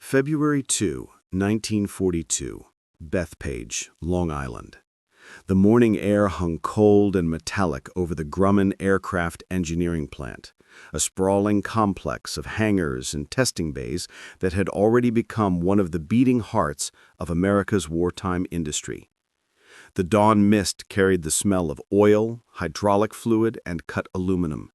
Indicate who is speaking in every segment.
Speaker 1: February 2, 1942, Bethpage, Long Island. The morning air hung cold and metallic over the Grumman aircraft engineering plant, a sprawling complex of hangars and testing bays that had already become one of the beating hearts of America's wartime industry. The dawn mist carried the smell of oil, hydraulic fluid, and cut aluminum.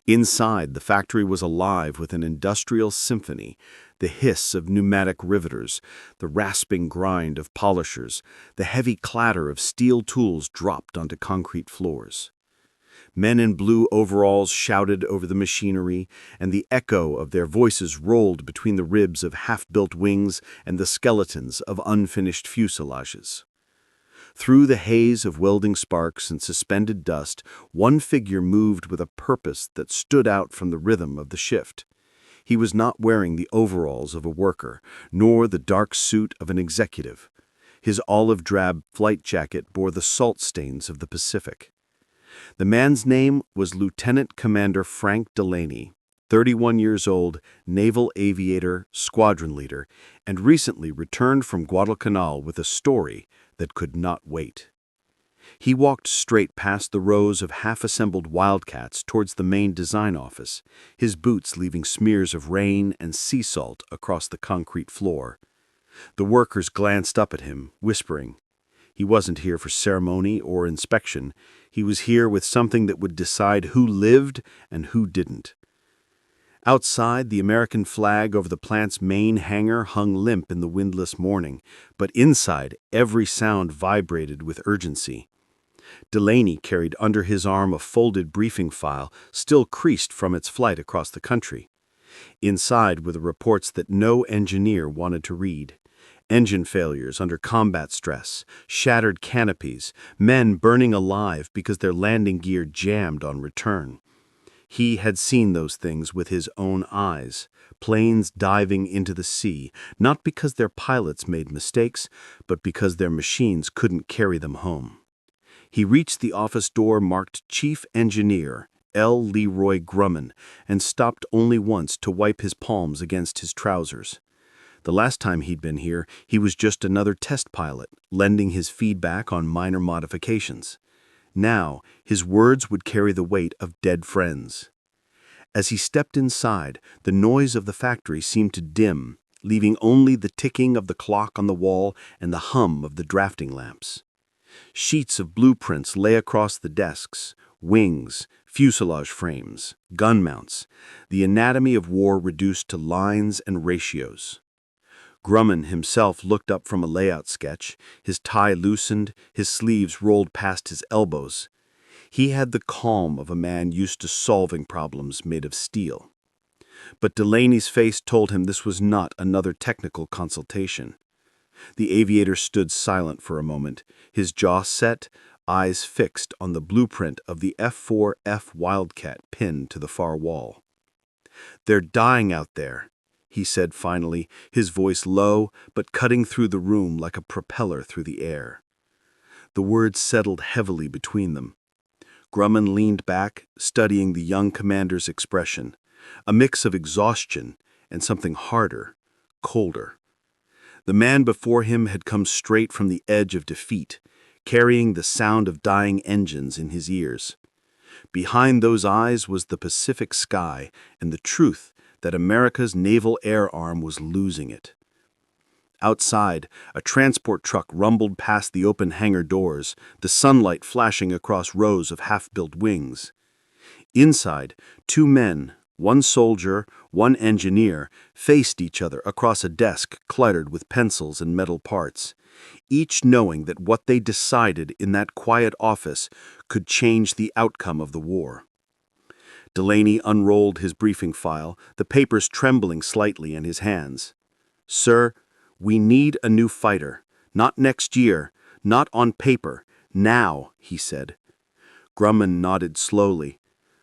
Speaker 1: Inside, the factory was alive with an industrial symphony, the hiss of pneumatic riveters, the rasping grind of polishers, the heavy clatter of steel tools dropped onto concrete floors. Men in blue overalls shouted over the machinery, and the echo of their voices rolled between the ribs of half-built wings and the skeletons of unfinished fuselages. Through the haze of welding sparks and suspended dust, one figure moved with a purpose that stood out from the rhythm of the shift. He was not wearing the overalls of a worker, nor the dark suit of an executive. His olive-drab flight jacket bore the salt stains of the Pacific. The man's name was Lieutenant Commander Frank Delaney, 31 years old, naval aviator, squadron leader, and recently returned from Guadalcanal with a story that could not wait. He walked straight past the rows of half-assembled Wildcats towards the main design office, his boots leaving smears of rain and sea salt across the concrete floor. The workers glanced up at him, whispering. He wasn't here for ceremony or inspection. He was here with something that would decide who lived and who didn't. Outside, the American flag over the plant's main hangar hung limp in the windless morning, but inside, every sound vibrated with urgency. Delaney carried under his arm a folded briefing file, still creased from its flight across the country. Inside were the reports that no engineer wanted to read. Engine failures under combat stress, shattered canopies, men burning alive because their landing gear jammed on return. He had seen those things with his own eyes, planes diving into the sea, not because their pilots made mistakes, but because their machines couldn't carry them home. He reached the office door marked Chief Engineer, L. Leroy Grumman, and stopped only once to wipe his palms against his trousers. The last time he'd been here, he was just another test pilot, lending his feedback on minor modifications. Now, his words would carry the weight of dead friends. As he stepped inside, the noise of the factory seemed to dim, leaving only the ticking of the clock on the wall and the hum of the drafting lamps. Sheets of blueprints lay across the desks, wings, fuselage frames, gun mounts, the anatomy of war reduced to lines and ratios. Grumman himself looked up from a layout sketch, his tie loosened, his sleeves rolled past his elbows. He had the calm of a man used to solving problems made of steel. But Delaney's face told him this was not another technical consultation. The aviator stood silent for a moment, his jaw set, eyes fixed on the blueprint of the F6F Wildcat pinned to the far wall. "They're dying out there," he said finally, his voice low but cutting through the room like a propeller through the air. The words settled heavily between them. Grumman leaned back, studying the young commander's expression, a mix of exhaustion and something harder, colder. The man before him had come straight from the edge of defeat, carrying the sound of dying engines in his ears. Behind those eyes was the Pacific sky and the truth that America's naval air arm was losing it. Outside, a transport truck rumbled past the open hangar doors, the sunlight flashing across rows of half-built wings. Inside, two men, one soldier, one engineer, faced each other across a desk cluttered with pencils and metal parts, each knowing that what they decided in that quiet office could change the outcome of the war. Delaney unrolled his briefing file, the papers trembling slightly in his hands. "Sir, we need a new fighter. Not next year, not on paper. Now," he said. Grumman nodded slowly,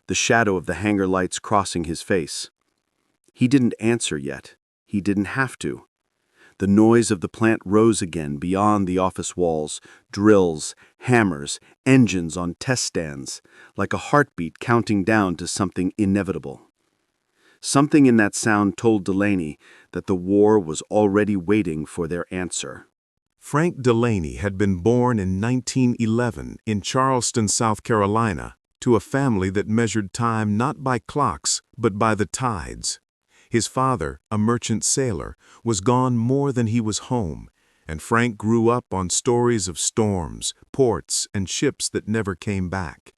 Speaker 1: the shadow of the hangar lights crossing his face. He didn't answer yet. He didn't have to. The noise of the plant rose again beyond the office walls, drills, hammers, engines on test stands, like a heartbeat counting down to something inevitable. Something in that sound told Delaney that the war was already waiting for their answer.
Speaker 2: Frank Delaney had been born in 1911 in Charleston, South Carolina, to a family that measured time not by clocks, but by the tides. His father, a merchant sailor, was gone more than he was home, and Frank grew up on stories of storms, ports, and ships that never came back.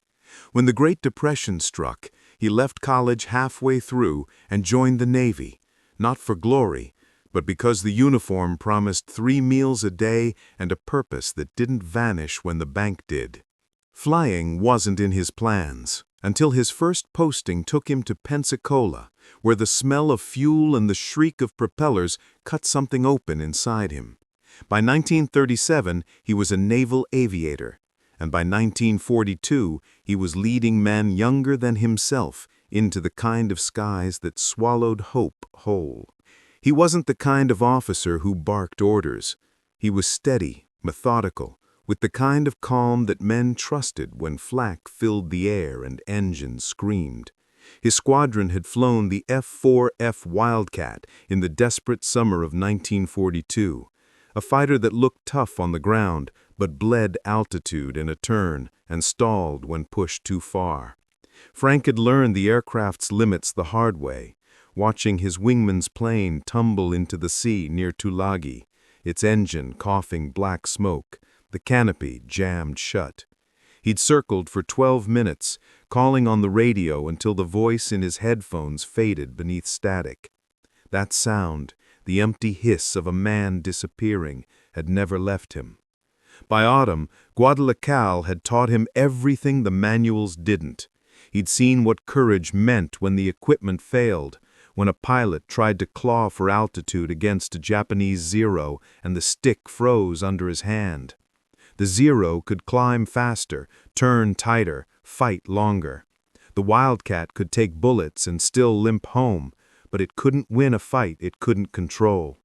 Speaker 2: When the Great Depression struck, he left college halfway through and joined the Navy, not for glory, but because the uniform promised 3 meals a day and a purpose that didn't vanish when the bank did. Flying wasn't in his plans, until his first posting took him to Pensacola, where the smell of fuel and the shriek of propellers cut something open inside him. By 1937, he was a naval aviator, and by 1942, he was leading men younger than himself into the kind of skies that swallowed hope whole. He wasn't the kind of officer who barked orders. He was steady, methodical, with the kind of calm that men trusted when flak filled the air and engines screamed. His squadron had flown the F6F Wildcat in the desperate summer of 1942, a fighter that looked tough on the ground but bled altitude in a turn and stalled when pushed too far. Frank had learned the aircraft's limits the hard way, watching his wingman's plane tumble into the sea near Tulagi, its engine coughing black smoke, the canopy jammed shut. He'd circled for 12 minutes, calling on the radio until the voice in his headphones faded beneath static. That sound, the empty hiss of a man disappearing, had never left him. By autumn, Guadalcanal had taught him everything the manuals didn't. He'd seen what courage meant when the equipment failed, when a pilot tried to claw for altitude against a Japanese Zero and the stick froze under his hand. The Zero could climb faster, turn tighter, fight longer. The Wildcat could take bullets and still limp home, but it couldn't win a fight it couldn't control.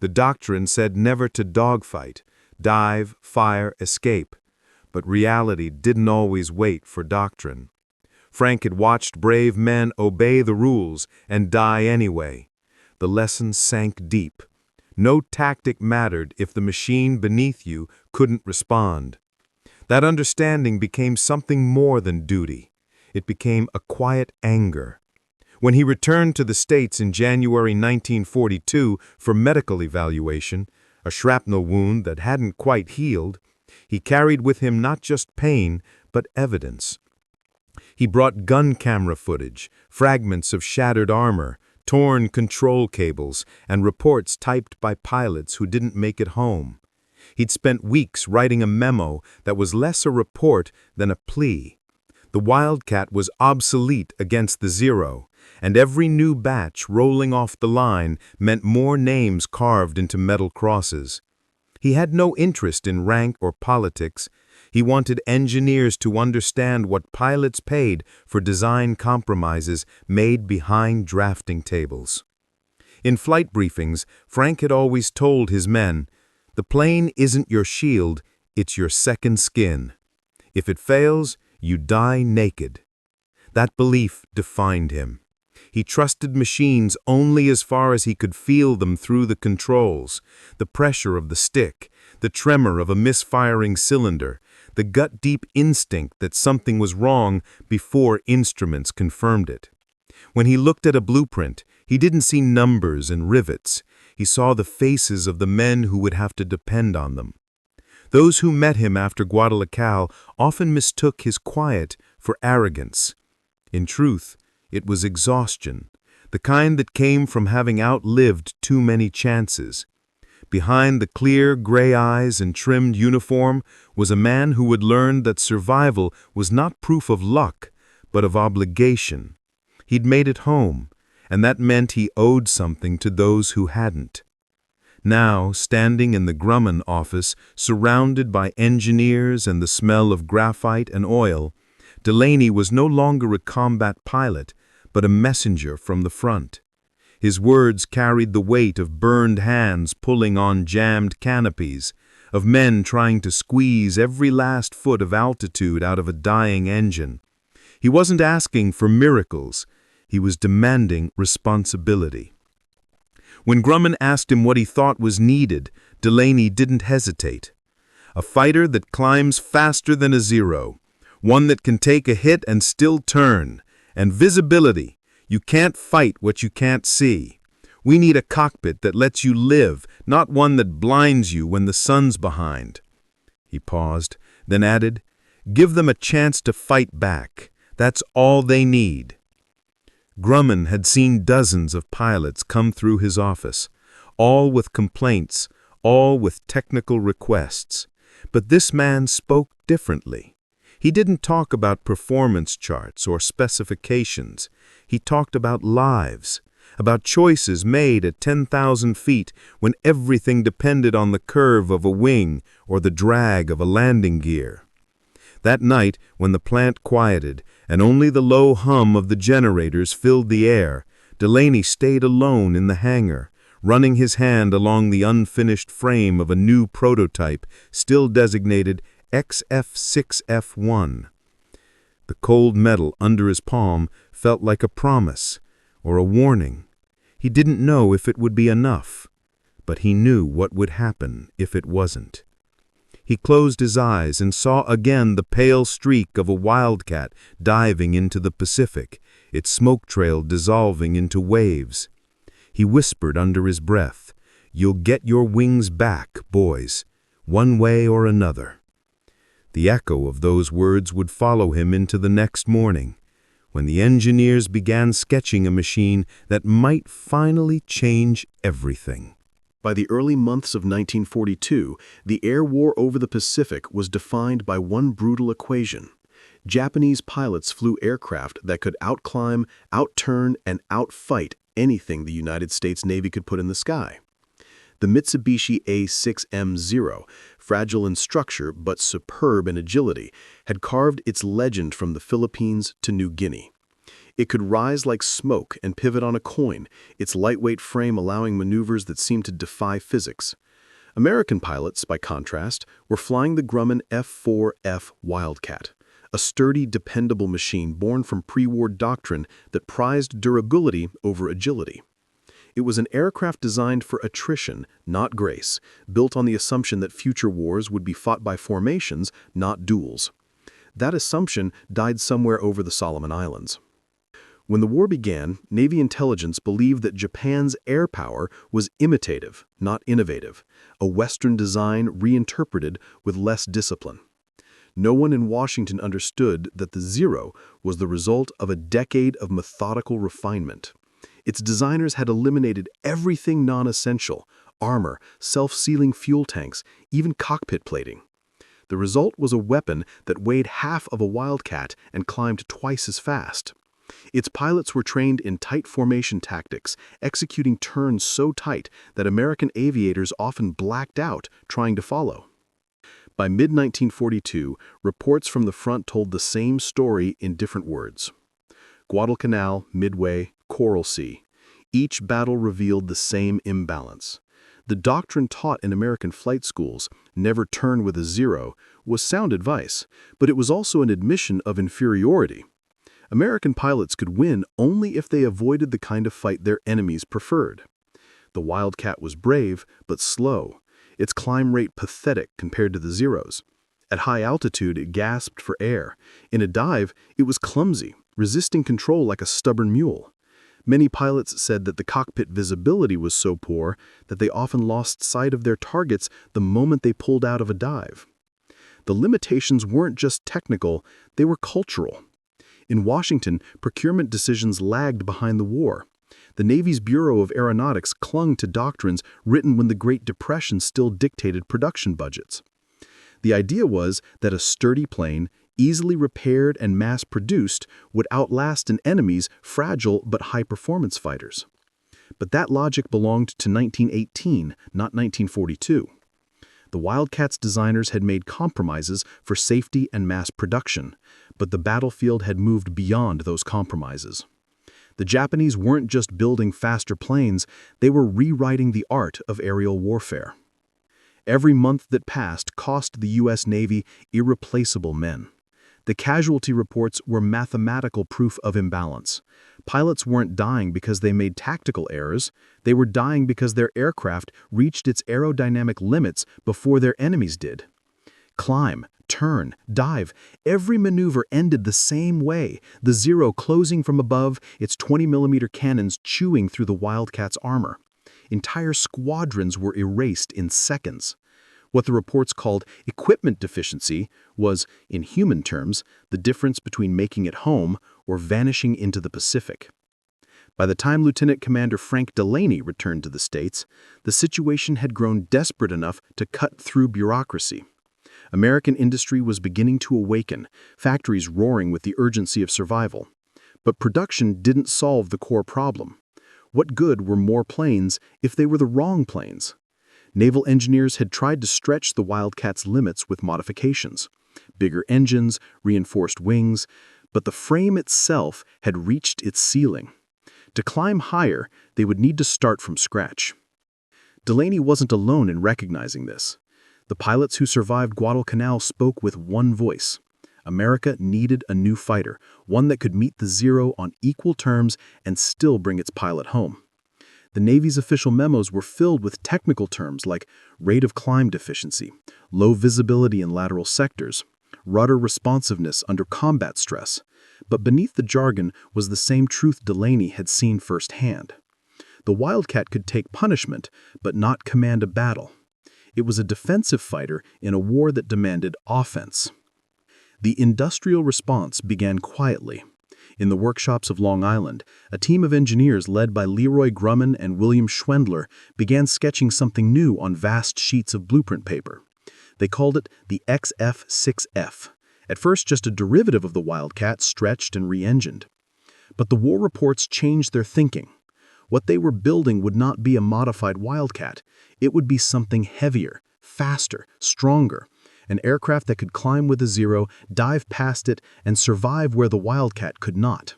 Speaker 2: The doctrine said never to dogfight, dive, fire, escape, but reality didn't always wait for doctrine. Frank had watched brave men obey the rules and die anyway. The lesson sank deep. No tactic mattered if the machine beneath you couldn't respond. That understanding became something more than duty. It became a quiet anger. When he returned to the States in January 1942 for medical evaluation, a shrapnel wound that hadn't quite healed, he carried with him not just pain, but evidence. He brought gun camera footage, fragments of shattered armor, torn control cables, and reports typed by pilots who didn't make it home. He'd spent weeks writing a memo that was less a report than a plea. The Wildcat was obsolete against the Zero, and every new batch rolling off the line meant more names carved into metal crosses. He had no interest in rank or politics. He wanted engineers to understand what pilots paid for design compromises made behind drafting tables. In flight briefings, Frank had always told his men, "The plane isn't your shield, it's your second skin. If it fails, you die naked." That belief defined him. He trusted machines only as far as he could feel them through the controls, the pressure of the stick, the tremor of a misfiring cylinder, the gut-deep instinct that something was wrong before instruments confirmed it. When he looked at a blueprint, he didn't see numbers and rivets. He saw the faces of the men who would have to depend on them. Those who met him after Guadalcanal often mistook his quiet for arrogance. In truth, it was exhaustion, the kind that came from having outlived too many chances. Behind the clear gray eyes and trimmed uniform was a man who had learned that survival was not proof of luck, but of obligation. He'd made it home, and that meant he owed something to those who hadn't. Now, standing in the Grumman office, surrounded by engineers and the smell of graphite and oil, Delaney was no longer a combat pilot, but a messenger from the front. His words carried the weight of burned hands pulling on jammed canopies, of men trying to squeeze every last foot of altitude out of a dying engine. He wasn't asking for miracles. He was demanding responsibility. When Grumman asked him what he thought was needed, Delaney didn't hesitate. A fighter that climbs faster than a Zero, one that can take a hit and still turn, and visibility. You can't fight what you can't see. We need a cockpit that lets you live, not one that blinds you when the sun's behind. He paused, then added, "Give them a chance to fight back. That's all they need." Grumman had seen dozens of pilots come through his office, all with complaints, all with technical requests. But this man spoke differently. He didn't talk about performance charts or specifications. He talked about lives, about choices made at 10,000 feet when everything depended on the curve of a wing or the drag of a landing gear. That night, when the plant quieted and only the low hum of the generators filled the air, Delaney stayed alone in the hangar, running his hand along the unfinished frame of a new prototype still designated F6F. The cold metal under his palm felt like a promise or a warning. He didn't know if it would be enough, but he knew what would happen if it wasn't. He closed his eyes and saw again the pale streak of a Wildcat diving into the Pacific, its smoke trail dissolving into waves. He whispered under his breath, "You'll get your wings back, boys, one way or another." The echo of those words would follow him into the next morning, when the engineers began sketching a machine that might finally change everything.
Speaker 1: By the early months of 1942, the air war over the Pacific was defined by one brutal equation. Japanese pilots flew aircraft that could outclimb, outturn, and outfight anything the United States Navy could put in the sky. The Mitsubishi A6M0, fragile in structure but superb in agility, had carved its legend from the Philippines to New Guinea. It could rise like smoke and pivot on a coin, its lightweight frame allowing maneuvers that seemed to defy physics. American pilots, by contrast, were flying the Grumman F6F Wildcat, a sturdy, dependable machine born from pre-war doctrine that prized durability over agility. It was an aircraft designed for attrition, not grace, built on the assumption that future wars would be fought by formations, not duels. That assumption died somewhere over the Solomon Islands. When the war began, Navy intelligence believed that Japan's air power was imitative, not innovative, a Western design reinterpreted with less discipline. No one in Washington understood that the Zero was the result of a decade of methodical refinement. Its designers had eliminated everything non-essential: armor, self-sealing fuel tanks, even cockpit plating. The result was a weapon that weighed half of a Wildcat and climbed twice as fast. Its pilots were trained in tight formation tactics, executing turns so tight that American aviators often blacked out trying to follow. By mid-1942, reports from the front told the same story in different words. Guadalcanal, Midway, Coral Sea. Each battle revealed the same imbalance. The doctrine taught in American flight schools, "never turn with a Zero," was sound advice, but it was also an admission of inferiority. American pilots could win only if they avoided the kind of fight their enemies preferred. The Wildcat was brave, but slow. Its climb rate pathetic compared to the Zeros. At high altitude, it gasped for air. In a dive, it was clumsy, resisting control like a stubborn mule. Many pilots said that the cockpit visibility was so poor that they often lost sight of their targets the moment they pulled out of a dive. The limitations weren't just technical, they were cultural. In Washington, procurement decisions lagged behind the war. The Navy's Bureau of Aeronautics clung to doctrines written when the Great Depression still dictated production budgets. The idea was that a sturdy plane, easily repaired and mass-produced, would outlast an enemy's fragile but high-performance fighters. But that logic belonged to 1918, not 1942. The Wildcat's designers had made compromises for safety and mass production, but the battlefield had moved beyond those compromises. The Japanese weren't just building faster planes, they were rewriting the art of aerial warfare. Every month that passed cost the U.S. Navy irreplaceable men. The casualty reports were mathematical proof of imbalance.
Speaker 3: Pilots weren't dying because they made tactical errors. They were dying because their aircraft reached its aerodynamic limits before their enemies did. Climb, turn, dive. Every maneuver ended the same way, the Zero closing from above, its 20mm cannons chewing through the Wildcat's armor. Entire squadrons were erased in seconds. What the reports called equipment deficiency was, in human terms, the difference between making it home or vanishing into the Pacific. By the time Lieutenant Commander Frank Delaney returned to the States, the situation had grown desperate enough to cut through bureaucracy. American industry was beginning to awaken, factories roaring with the urgency of survival. But production didn't solve the core problem. What good were more planes if they were the wrong planes? Naval engineers had tried to stretch the Wildcat's limits with modifications. Bigger engines, reinforced wings, but the frame itself had reached its ceiling. To climb higher, they would need to start from scratch. Delaney wasn't alone in recognizing this. The pilots who survived Guadalcanal spoke with one voice. America needed a new fighter, one that could meet the Zero on equal terms and still bring its pilot home. The Navy's official memos were filled with technical terms like rate of climb deficiency, low visibility in lateral sectors, rudder responsiveness under combat stress. But beneath the jargon was the same truth Delaney had seen firsthand. The Wildcat could take punishment, but not command a battle. It was a defensive fighter in a war that demanded offense. The industrial response began quietly. In the workshops of Long Island, a team of engineers led by Leroy Grumman and William Schwendler began sketching something new on vast sheets of blueprint paper. They called it the F6F, at first just a derivative of the Wildcat stretched and re-engined. But the war reports changed their thinking. What they were building would not be a modified Wildcat. It would be something heavier, faster, stronger. An aircraft that could climb with a Zero, dive past it, and survive where the Wildcat could not.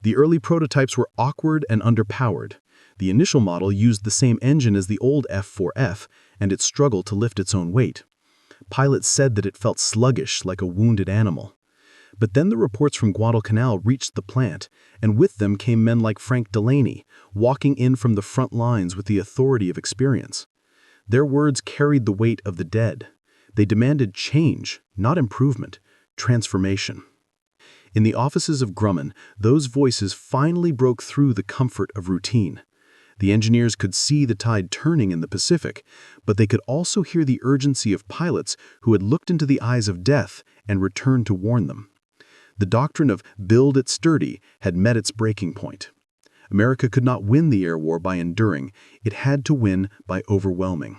Speaker 3: The early prototypes were awkward and underpowered. The initial model used the same engine as the old F4F, and it struggled to lift its own weight. Pilots said that it felt sluggish, like a wounded animal. But then the reports from Guadalcanal reached the plant, and with them came men like Frank Delaney, walking in from the front lines with the authority of experience. Their words carried the weight of the dead. They demanded change, not improvement, transformation. In the offices of Grumman, those voices finally broke through the comfort of routine. The engineers could see the tide turning in the Pacific, but they could also hear the urgency of pilots who had looked into the eyes of death and returned to warn them. The doctrine of build it sturdy had met its breaking point. America could not win the air war by enduring, it had to win by overwhelming.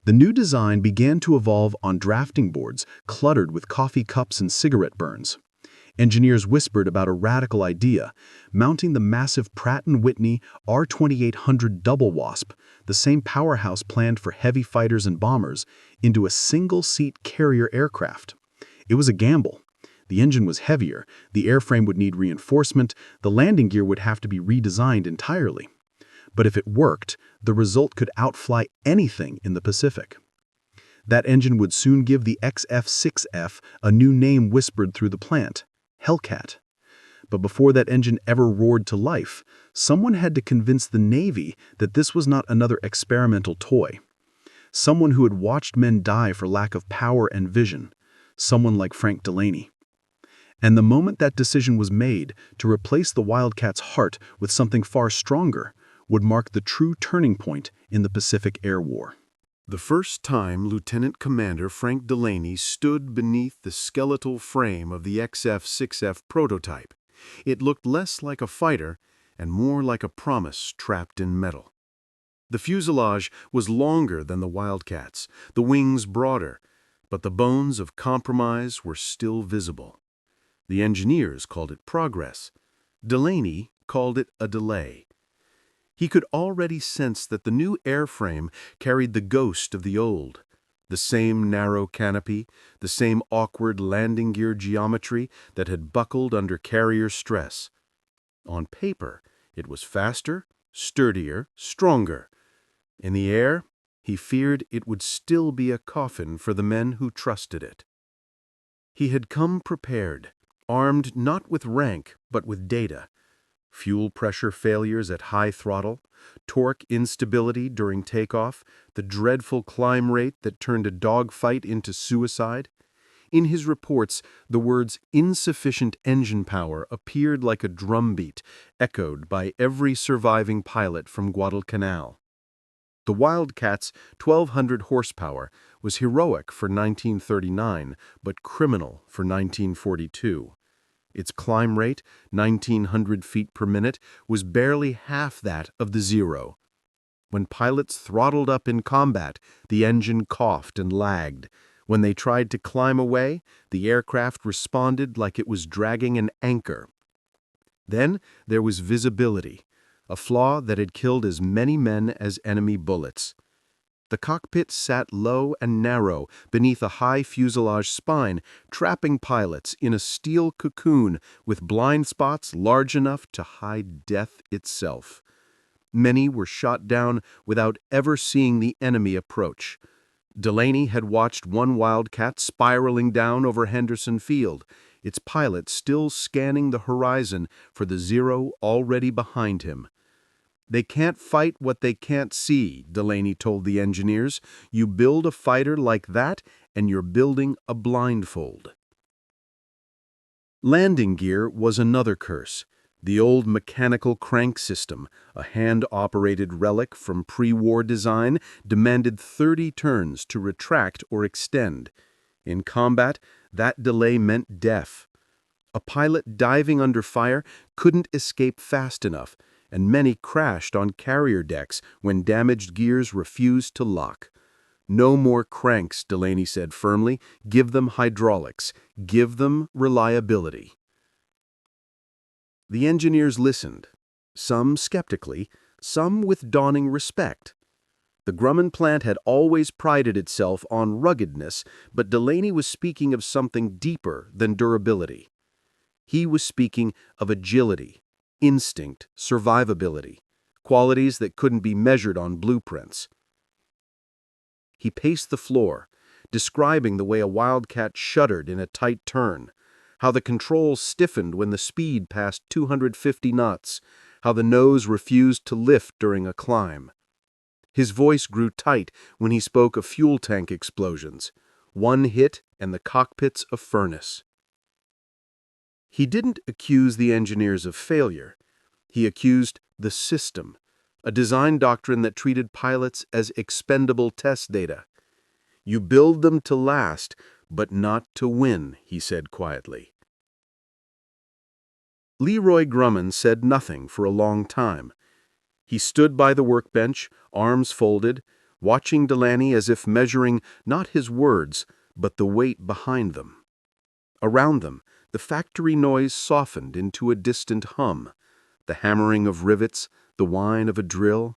Speaker 3: The new design began to evolve on drafting boards cluttered with coffee cups and cigarette burns. Engineers whispered about a radical idea, mounting the massive Pratt & Whitney R2800 Double Wasp, the same powerhouse planned for heavy fighters and bombers, into a single-seat carrier aircraft. It was a gamble. The engine was heavier, the airframe would need reinforcement, the landing gear would have to be redesigned entirely. But if it worked, the result could outfly anything in the Pacific. That engine would soon give the F6F a new name whispered through the plant, Hellcat. But before that engine ever roared to life, someone had to convince the Navy that this was not another experimental toy. Someone who had watched men die for lack of power and vision. Someone like Frank Delaney. And the moment that decision was made to replace the Wildcat's heart with something far stronger would mark the true turning point in the Pacific Air War.
Speaker 2: The first time Lieutenant Commander Frank Delaney stood beneath the skeletal frame of the XF6F prototype, it looked less like a fighter and more like a promise trapped in metal. The fuselage was longer than the Wildcat's, the wings broader, but the bones of compromise were still visible. The engineers called it progress. Delaney called it a delay. He could already sense that the new airframe carried the ghost of the old. The same narrow canopy, the same awkward landing gear geometry that had buckled under carrier stress. On paper, it was faster, sturdier, stronger. In the air, he feared it would still be a coffin for the men who trusted it. He had come prepared, armed not with rank but with data.
Speaker 3: Fuel pressure failures at high throttle, torque instability during takeoff, the dreadful climb rate that turned a dogfight into suicide. In his reports, the words insufficient engine power appeared like a drumbeat, echoed by every surviving pilot from Guadalcanal. The Wildcat's 1,200 horsepower was heroic for 1939, but criminal for 1942. Its climb rate, 1,900 feet per minute, was barely half that of the Zero. When pilots throttled up in combat, the engine coughed and lagged. When they tried to climb away, the aircraft responded like it was dragging an anchor. Then there was visibility, a flaw that had killed as many men as enemy bullets. The cockpit sat low and narrow beneath a high fuselage spine, trapping pilots in a steel cocoon with blind spots large enough to hide death itself. Many were shot down without ever seeing the enemy approach. Delaney had watched one Wildcat spiraling down over Henderson Field, its pilot still scanning the horizon for the Zero already behind him. "They can't fight what they can't see," Delaney told the engineers. "You build a fighter like that, and you're building a blindfold." Landing gear was another curse. The old mechanical crank system, a hand-operated relic from pre-war design, demanded 30 turns to retract or extend. In combat, that delay meant death. A pilot diving under fire couldn't escape fast enough, and many crashed on carrier decks when damaged gears refused to lock. "No more cranks," Delaney said firmly. "Give them hydraulics. Give them reliability." The engineers listened, some skeptically, some with dawning respect. The Grumman plant had always prided itself on ruggedness, but Delaney was speaking of something deeper than durability. He was speaking of agility, instinct, survivability, qualities that couldn't be measured on blueprints. He paced the floor, describing the way a Wildcat shuddered in a tight turn, how the controls stiffened when the speed passed 250 knots, how the nose refused to lift during a climb. His voice grew tight when he spoke of fuel tank explosions, one hit and the cockpit's a furnace. He didn't accuse the engineers of failure. He accused the system, a design doctrine that treated pilots as expendable test data. "You build them to last, but not to win," he said quietly. Leroy Grumman said nothing for a long time. He stood by the workbench, arms folded, watching Delaney as if measuring not his words, but the weight behind them. Around them, the factory noise softened into a distant hum, the hammering of rivets, the whine of a drill.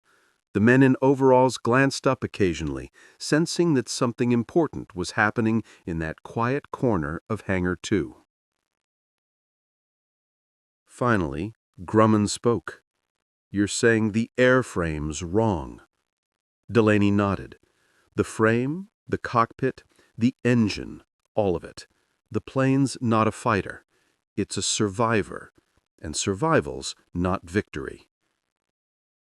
Speaker 3: The men in overalls glanced up occasionally, sensing that something important was happening in that quiet corner of Hangar 2. Finally, Grumman spoke. "You're saying the airframe's wrong." Delaney nodded. "The frame, the cockpit, the engine, all of it. The plane's not a fighter. It's a survivor, and survival's not victory."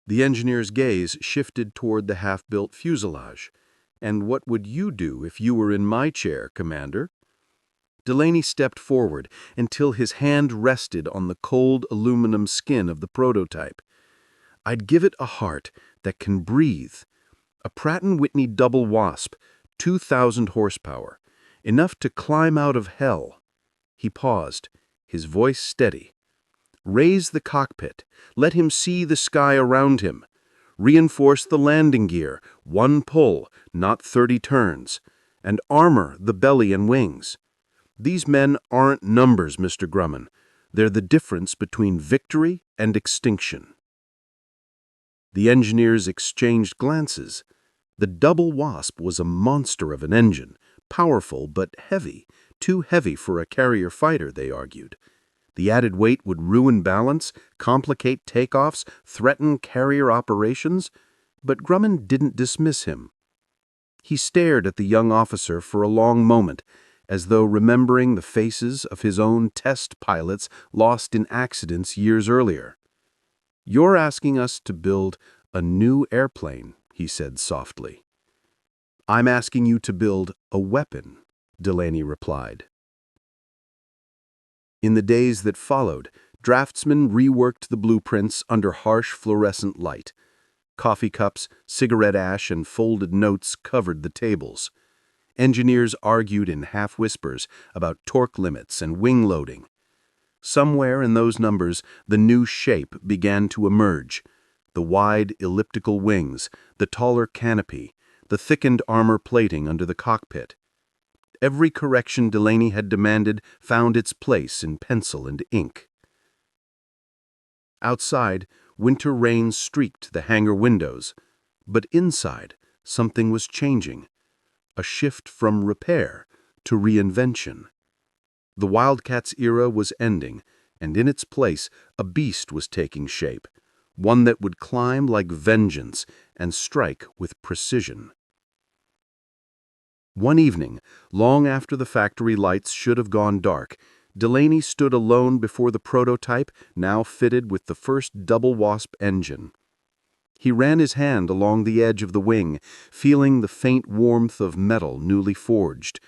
Speaker 3: The engineer's gaze shifted toward the half-built fuselage. "And what would you do if you were in my chair, Commander?" Delaney stepped forward until his hand rested on the cold aluminum skin of the prototype. "I'd give it a heart that can breathe. A Pratt & Whitney double Wasp, 2,000 horsepower, enough to climb out of hell." He paused, his voice steady. "Raise the cockpit. Let him see the sky around him. Reinforce the landing gear, one pull, not 30 turns, and armor the belly and wings. These men aren't numbers, Mr. Grumman. They're the difference between victory and extinction." The engineers exchanged glances. The double Wasp was a monster of an engine, powerful but heavy, too heavy for a carrier fighter, they argued. The added weight would ruin balance, complicate takeoffs, threaten carrier operations, but Grumman didn't dismiss him. He stared at the young officer for a long moment, as though remembering the faces of his own test pilots lost in accidents years earlier.
Speaker 1: "You're asking us to build a new airplane," he said softly. "I'm asking you to build a weapon," Delaney replied. In the days that followed, draftsmen reworked the blueprints under harsh fluorescent light. Coffee cups, cigarette ash, and folded notes covered the tables. Engineers argued in half-whispers about torque limits and wing loading. Somewhere in those numbers, the new shape began to emerge. The wide, elliptical wings, the taller canopy, the thickened armor plating under the cockpit. Every correction Delaney had demanded found its place in pencil and ink. Outside, winter rain streaked the hangar windows, but inside, something was changing. A shift from repair to reinvention. The Wildcat's era was ending, and in its place, a beast was taking shape, one that would climb like vengeance and strike with precision. One evening, long after the factory lights should have gone dark, Delaney stood alone before the prototype, now fitted with the first double-wasp engine. He ran his hand along the edge of the wing, feeling the faint warmth of metal newly forged.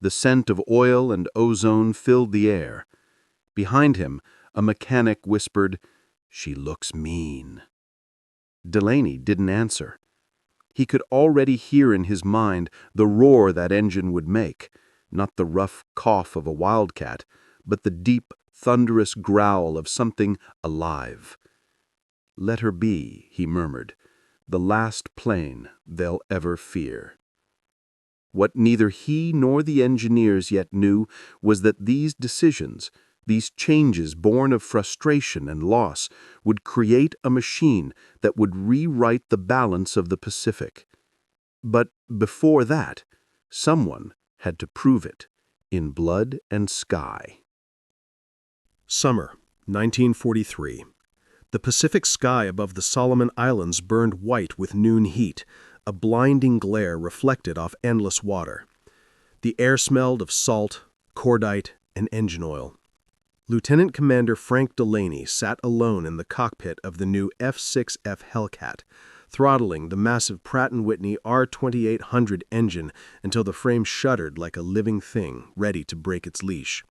Speaker 1: The scent of oil and ozone filled the air. Behind him, a mechanic whispered, "She looks mean." Delaney didn't answer. He could already hear in his mind the roar that engine would make, not the rough cough of a wildcat, but the deep, thunderous growl of something alive. "Let her be," he murmured, "the last plane they'll ever fear." What neither he nor the engineers yet knew was that these decisions, these changes born of frustration and loss, would create a machine that would rewrite the balance of the Pacific. But before that, someone had to prove it in blood and sky.
Speaker 3: Summer, 1943. The Pacific sky above the Solomon Islands burned white with noon heat, a blinding glare reflected off endless water. The air smelled of salt, cordite, and engine oil. Lieutenant Commander Frank Delaney sat alone in the cockpit of the new F6F Hellcat, throttling the massive Pratt & Whitney R2800 engine until the frame shuddered like a living thing ready to break its leash.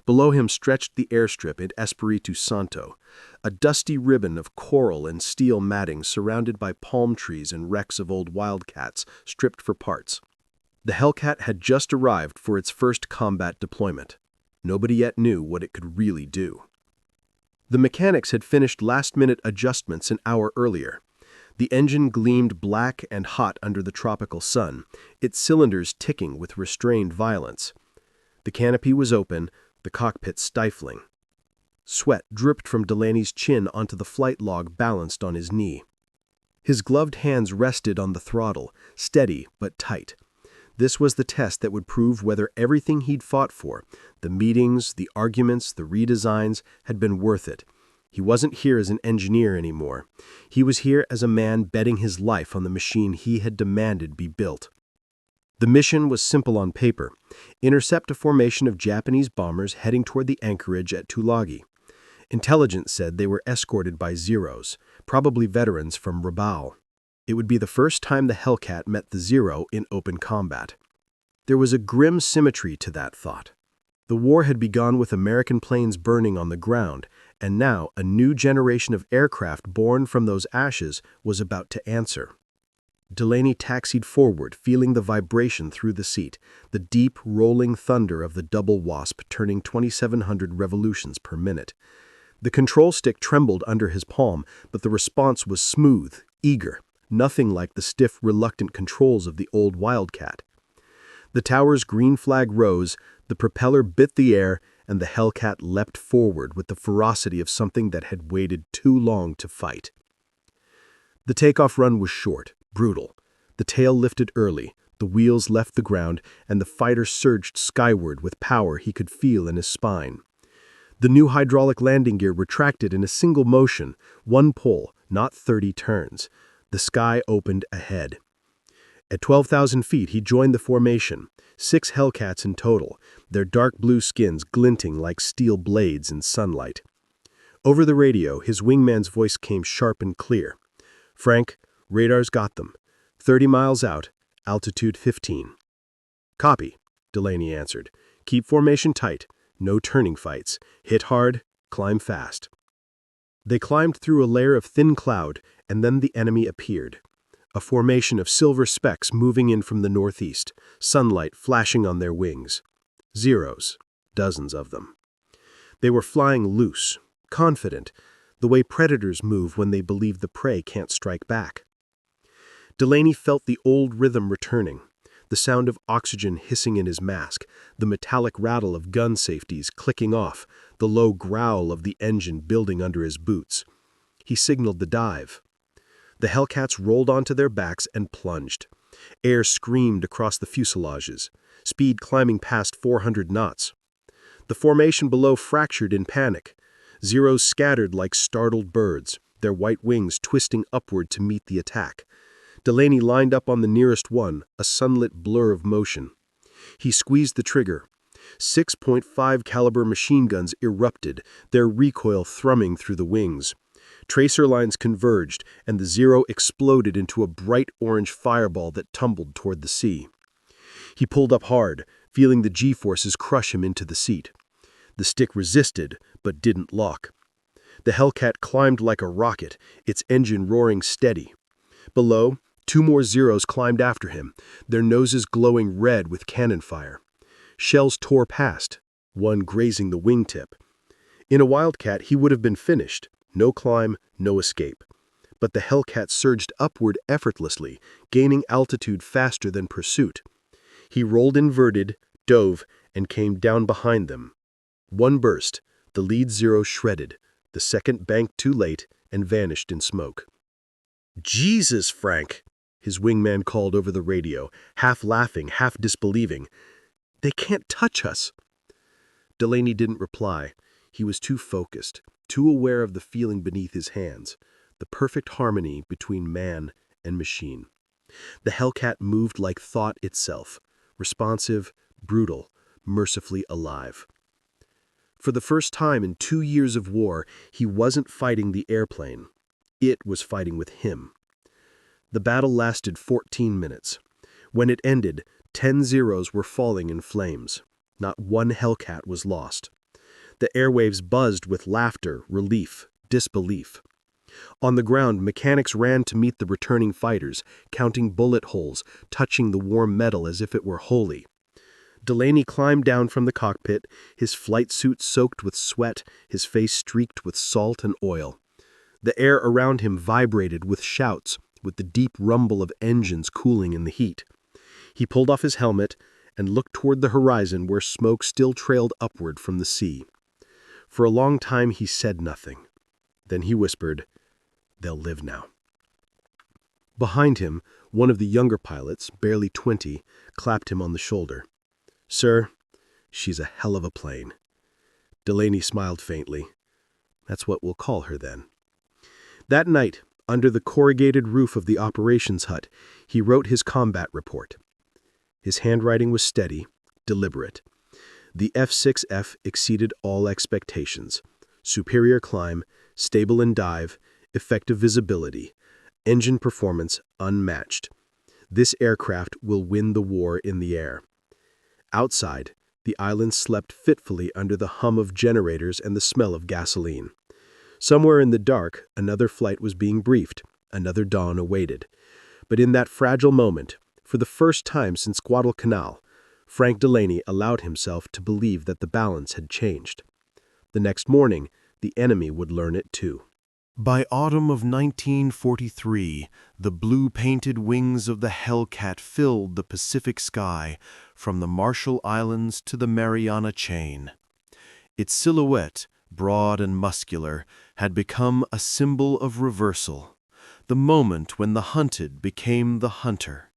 Speaker 3: Below him stretched the airstrip at Espiritu Santo, a dusty ribbon of coral and steel matting surrounded by palm trees and wrecks of old Wildcats stripped for parts. The Hellcat had just arrived for its first combat deployment. Nobody yet knew what it could really do. The mechanics had finished last-minute adjustments an hour earlier. The engine gleamed black and hot under the tropical sun, its cylinders ticking with restrained violence. The canopy was open, the cockpit stifling. Sweat dripped from Delaney's chin onto the flight log balanced on his knee. His gloved hands rested on the throttle, steady but tight. This was the test that would prove whether everything he'd fought for, the meetings, the arguments, the redesigns, had been worth it. He wasn't here as an engineer anymore. He was here as a man betting his life on the machine he had demanded be built. The mission was simple on paper: intercept a formation of Japanese bombers heading toward the anchorage at Tulagi. Intelligence said they were escorted by Zeros, probably veterans from Rabaul. It would be the first time the Hellcat met the Zero in open combat. There was a grim symmetry to that thought. The war had begun with American planes burning on the ground, and now a new generation of aircraft born from those ashes was about to answer. Delaney taxied forward, feeling the vibration through the seat, the deep, rolling thunder of the double wasp turning 2,700 revolutions per minute. The control stick trembled under his palm, but the response was smooth, eager, nothing like the stiff, reluctant controls of the old Wildcat. The tower's green flag rose, the propeller bit the air, and the Hellcat leapt forward with the ferocity of something that had waited too long to fight. The takeoff run was short, brutal. The tail lifted early, the wheels left the ground, and the fighter surged skyward with power he could feel in his spine. The new hydraulic landing gear retracted in a single motion, one pull, not 30 turns. The sky opened ahead. At 12,000 feet, he joined the formation, 6 Hellcats in total, their dark blue skins glinting like steel blades in sunlight.
Speaker 4: Over the radio, his wingman's voice came sharp and clear. "Frank, radar's got them. 30 miles out, altitude 15. "Copy," Delaney answered. "Keep formation tight. No turning fights. Hit hard, climb fast." They climbed through a layer of thin cloud, and then the enemy appeared. A formation of silver specks moving in from the northeast, sunlight flashing on their wings. Zeros, dozens of them. They were flying loose, confident, the way predators move when they believe the prey can't strike back. Delaney felt the old rhythm returning, the sound of oxygen hissing in his mask, the metallic rattle of gun safeties clicking off, the low growl of the engine building under his boots. He signaled the dive. The Hellcats rolled onto their backs and plunged. Air screamed across the fuselages, speed climbing past 400 knots. The formation below fractured in panic. Zeros scattered like startled birds, their white wings twisting upward to meet the attack. Delaney lined up on the nearest one, a sunlit blur of motion. He squeezed the trigger. 6.5 caliber machine guns erupted, their recoil thrumming through the wings. Tracer lines converged, and the Zero exploded into a bright orange fireball that tumbled toward the sea. He pulled up hard, feeling the G-forces crush him into the seat. The stick resisted, but didn't lock. The Hellcat climbed like a rocket, its engine roaring steady. Below, 2 more Zeros climbed after him, their noses glowing red with cannon fire. Shells tore past, one grazing the wingtip. In a Wildcat, he would have been finished. No climb, no escape. But the Hellcat surged upward effortlessly, gaining altitude faster than pursuit. He rolled inverted, dove, and came down behind them. One burst, the lead Zero shredded, the second banked too late and vanished in smoke. "Jesus, Frank," his wingman called over the radio, half laughing, half disbelieving. "They can't touch us." Delaney didn't reply. He was too focused, too aware of the feeling beneath his hands, the perfect harmony between man and machine. The Hellcat moved like thought itself, responsive, brutal, mercifully alive. For the first time in 2 years of war, he wasn't fighting the airplane. It was fighting with him. The battle lasted 14 minutes. When it ended, 10 Zeros were falling in flames. Not one Hellcat was lost. The airwaves buzzed with laughter, relief, disbelief. On the ground, mechanics ran to meet the returning fighters, counting bullet holes, touching the warm metal as if it were holy. Delaney climbed down from the cockpit, his flight suit soaked with sweat, his face streaked with salt and oil. The air around him vibrated with shouts, with the deep rumble of engines cooling in the heat. He pulled off his helmet and looked toward the horizon where smoke still trailed upward from the sea. For a long time he said nothing. Then he whispered, "They'll live now." Behind him, one of the younger pilots, barely 20, clapped him on the shoulder. "Sir, she's a hell of a plane." Delaney smiled faintly. "That's what we'll call her then." That night, under the corrugated roof of the operations hut, he wrote his combat report. His handwriting was steady, deliberate. The F6F exceeded all expectations. Superior climb, stable in dive, effective visibility, engine performance unmatched. This aircraft will win the war in the air. Outside, the island slept fitfully under the hum of generators and the smell of gasoline. Somewhere in the dark, another flight was being briefed, another dawn awaited. But in that fragile moment, for the first time since Guadalcanal, Frank Delaney allowed himself to believe that the balance had changed. The next morning, the enemy would learn it too. By autumn of 1943, the blue-painted wings of the Hellcat filled the Pacific sky from the Marshall Islands to the Mariana Chain. Its silhouette, broad and muscular, had become a symbol of reversal, the moment when the hunted became the hunter.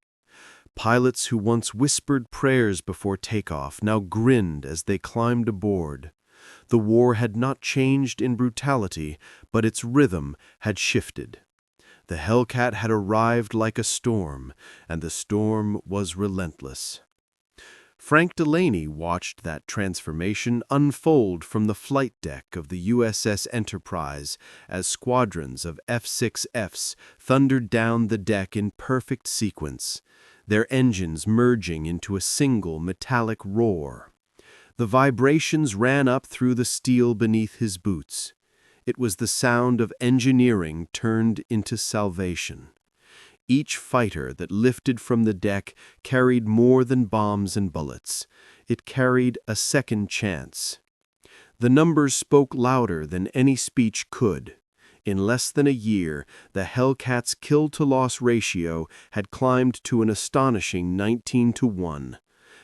Speaker 4: Pilots who once whispered prayers before takeoff now grinned as they climbed aboard. The war had not changed in brutality, but its rhythm had shifted. The Hellcat had arrived like a storm, and the storm was relentless.
Speaker 1: Frank Delaney watched that transformation unfold from the flight deck of the USS Enterprise as squadrons of F6Fs thundered down the deck in perfect sequence, their engines merging into a single metallic roar. The vibrations ran up through the steel beneath his boots. It was the sound of engineering turned into salvation. Each fighter that lifted from the deck carried more than bombs and bullets. It carried a second chance. The numbers spoke louder than any speech could. In less than a year, the Hellcat's kill-to-loss ratio had climbed to an astonishing 19-1.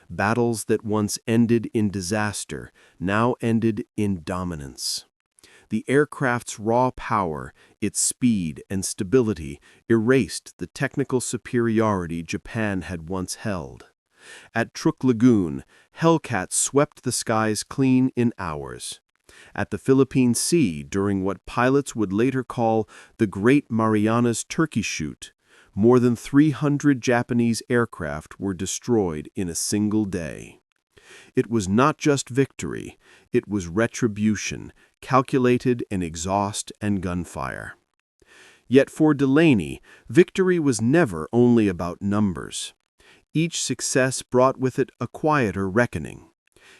Speaker 1: Battles that once ended in disaster now ended in dominance. The aircraft's raw power, its speed and stability, erased the technical superiority Japan had once held. At Truk Lagoon, Hellcat swept the skies clean in hours. At the Philippine Sea, during what pilots would later call the Great Marianas Turkey Shoot, more than 300 Japanese aircraft were destroyed in a single day. It was not just victory, it was retribution, calculated in exhaust and gunfire. Yet for Delaney, victory was never only about numbers. Each success brought with it a quieter reckoning.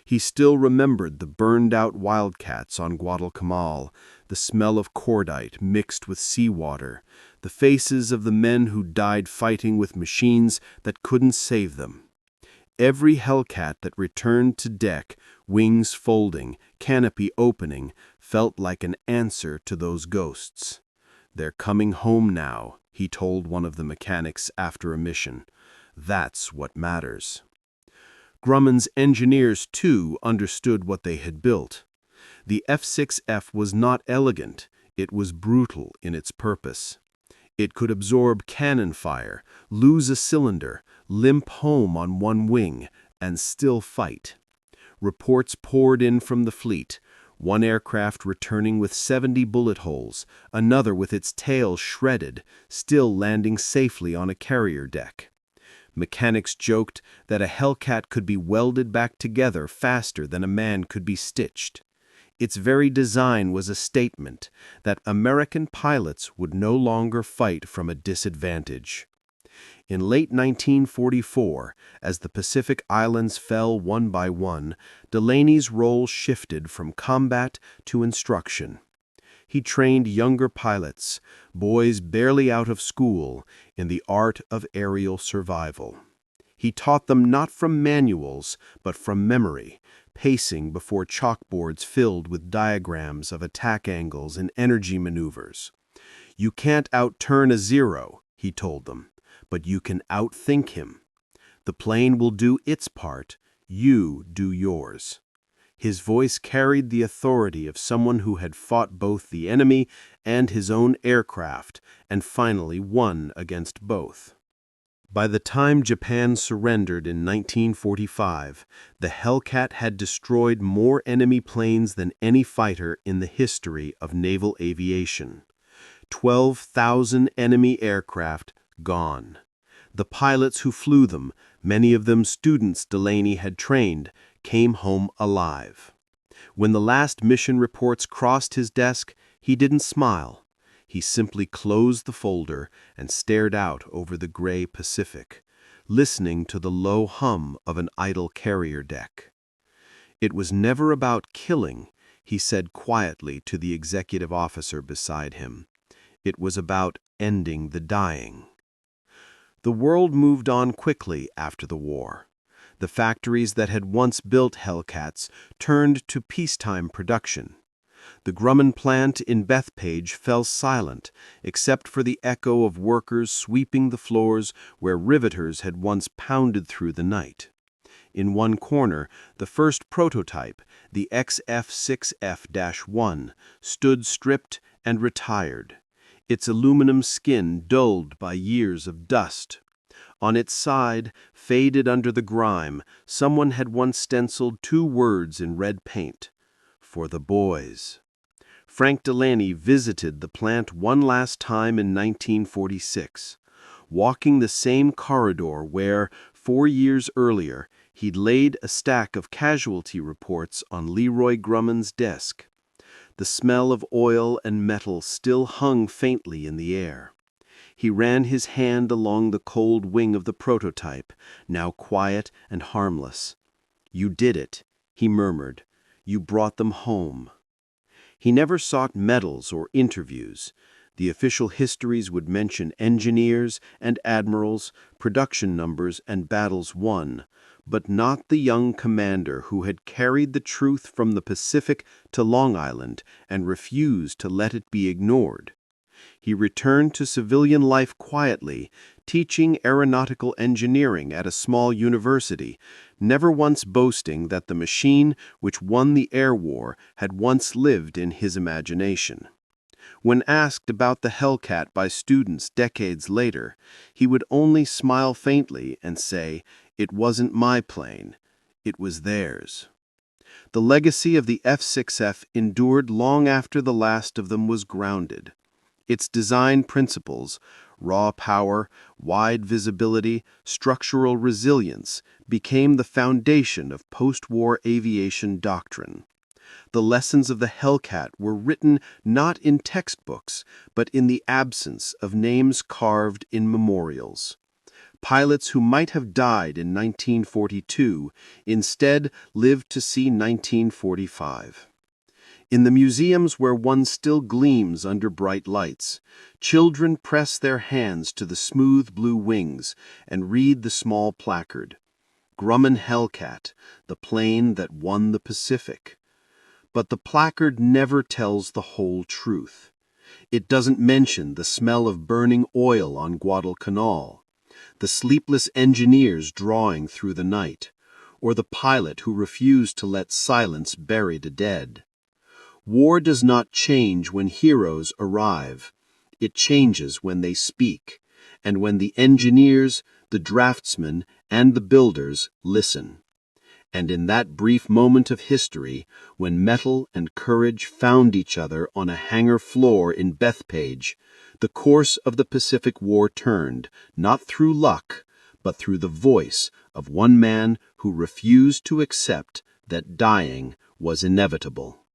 Speaker 1: He still remembered the burned-out Wildcats on Guadalcanal, the smell of cordite mixed with seawater, the faces of the men who died fighting with machines that couldn't save them. Every Hellcat that returned to deck, wings folding, canopy opening, felt like an answer to those ghosts. "They're coming home now," he told one of the mechanics after a mission. "That's what matters." Grumman's engineers, too, understood what they had built. The F6F was not elegant, it was brutal in its purpose. It could absorb cannon fire, lose a cylinder, limp home on one wing, and still fight. Reports poured in from the fleet, one aircraft returning with 70 bullet holes, another with its tail shredded, still landing safely on a carrier deck. Mechanics joked that a Hellcat could be welded back together faster than a man could be stitched. Its very design was a statement that American pilots would no longer fight from a disadvantage. In late 1944, as the Pacific Islands fell one by one, Delaney's role shifted from combat to instruction. He trained younger pilots, boys barely out of school, in the art of aerial survival. He taught them not from manuals, but from memory, pacing before chalkboards filled with diagrams of attack angles and energy maneuvers. "You can't outturn a Zero," he told them, "but you can outthink him. The plane will do its part, you do yours." His voice carried the authority of someone who had fought both the enemy and his own aircraft, and finally won against both. By the time Japan surrendered in 1945, the Hellcat had destroyed more enemy planes than any fighter in the history of naval aviation. 12,000 enemy aircraft gone. The pilots who flew them, many of them students Delaney had trained, came home alive. When the last mission reports crossed his desk, he didn't smile. He simply closed the folder and stared out over the gray Pacific, listening to the low hum of an idle carrier deck. "It was never about killing," he said quietly to the executive officer beside him. "It was about ending the dying." The world moved on quickly after the war. The factories that had once built Hellcats turned to peacetime production. The Grumman plant in Bethpage fell silent, except for the echo of workers sweeping the floors where riveters had once pounded through the night. In one corner, the first prototype, the XF6F-1, stood stripped and retired, its aluminum skin dulled by years of dust. On its side, faded under the grime, someone had once stenciled 2 words in red paint: "For the boys." Frank Delaney visited the plant one last time in 1946, walking the same corridor where, 4 years earlier, He'd laid a stack of casualty reports on Leroy Grumman's desk. The smell of oil and metal still hung faintly in the air. He ran his hand along the cold wing of the prototype, now quiet and harmless. "You did it," he murmured. "You brought them home." He never sought medals or interviews. The official histories would mention engineers and admirals, production numbers, and battles won, but not the young commander who had carried the truth from the Pacific to Long Island and refused to let it be ignored. He returned to civilian life quietly, teaching aeronautical engineering at a small university, never once boasting that the machine which won the air war had once lived in his imagination. When asked about the Hellcat by students decades later, he would only smile faintly and say, "It wasn't my plane, it was theirs." The legacy of the F6F endured long after the last of them was grounded. Its design principles, raw power, wide visibility, structural resilience, became the foundation of post-war aviation doctrine. The lessons of the Hellcat were written not in textbooks, but in the absence of names carved in memorials. Pilots who might have died in 1942 instead lived to see 1945. In the museums where one still gleams under bright lights, children press their hands to the smooth blue wings and read the small placard, "Grumman Hellcat, the plane that won the Pacific." But the placard never tells the whole truth. It doesn't mention the smell of burning oil on Guadalcanal, the sleepless engineers drawing through the night, or the pilot who refused to let silence bury the dead. War does not change when heroes arrive. It changes when they speak, and when the engineers, the draftsmen, and the builders listen. And in that brief moment of history, when metal and courage found each other on a hangar floor in Bethpage, the course of the Pacific War turned, not through luck, but through the voice of one man who refused to accept that dying was inevitable.